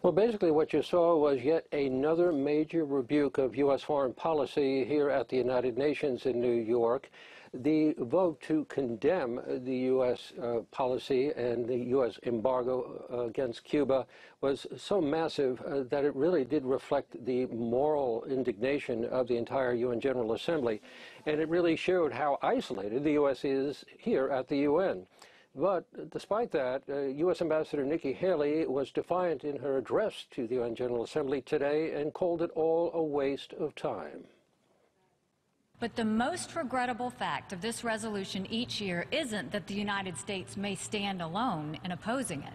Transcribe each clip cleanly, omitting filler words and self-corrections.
Well, basically what you saw was yet another major rebuke of U.S. foreign policy here at the United Nations in New York. The vote to condemn the U.S. Policy and the U.S. embargo against Cuba was so massive that it really did reflect the moral indignation of the entire UN General Assembly. And it really showed how isolated the U.S. is here at the UN. But despite that, U.S. Ambassador Nikki Haley was defiant in her address to the UN General Assembly today and called it all a waste of time. But the most regrettable fact of this resolution each year isn't that the United States may stand alone in opposing it.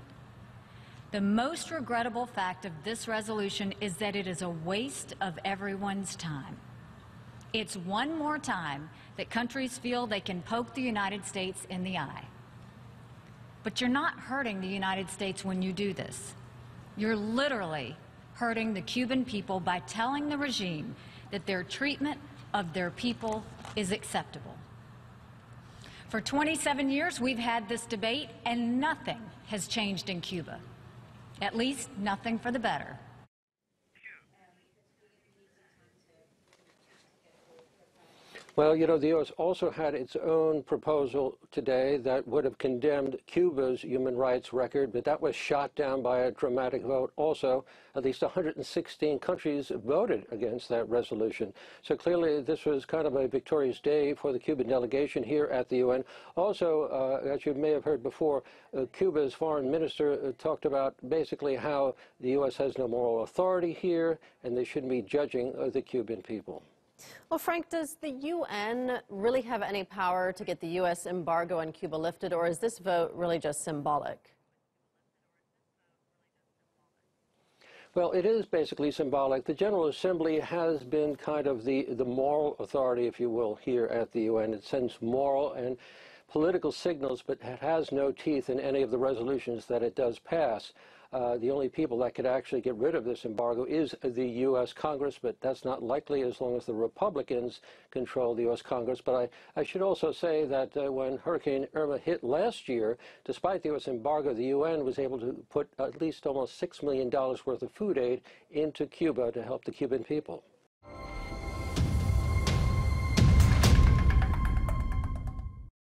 The most regrettable fact of this resolution is that it is a waste of everyone's time. It's one more time that countries feel they can poke the United States in the eye. But you're not hurting the United States when you do this. You're literally hurting the Cuban people by telling the regime that their treatment of their people is acceptable. For 27 years, we've had this debate, and nothing has changed in Cuba. At least, nothing for the better. Well, you know, the U.S. also had its own proposal today that would have condemned Cuba's human rights record, but that was shot down by a dramatic vote. Also, at least 116 countries voted against that resolution. So clearly, this was kind of a victorious day for the Cuban delegation here at the UN. Also, as you may have heard before, Cuba's foreign minister talked about basically how the U.S. has no moral authority here, and they shouldn't be judging the Cuban people. Well, Frank, does the UN really have any power to get the U.S. embargo on Cuba lifted, or is this vote really just symbolic? Well, it is basically symbolic. The General Assembly has been kind of the moral authority, if you will, here at the UN. It sends moral and political signals, but it has no teeth in any of the resolutions that it does pass. The only people that could actually get rid of this embargo is the U.S. Congress, but that's not likely as long as the Republicans control the U.S. Congress. But I should also say that when Hurricane Irma hit last year, despite the U.S. embargo, the UN was able to put at least almost $6 million worth of food aid into Cuba to help the Cuban people.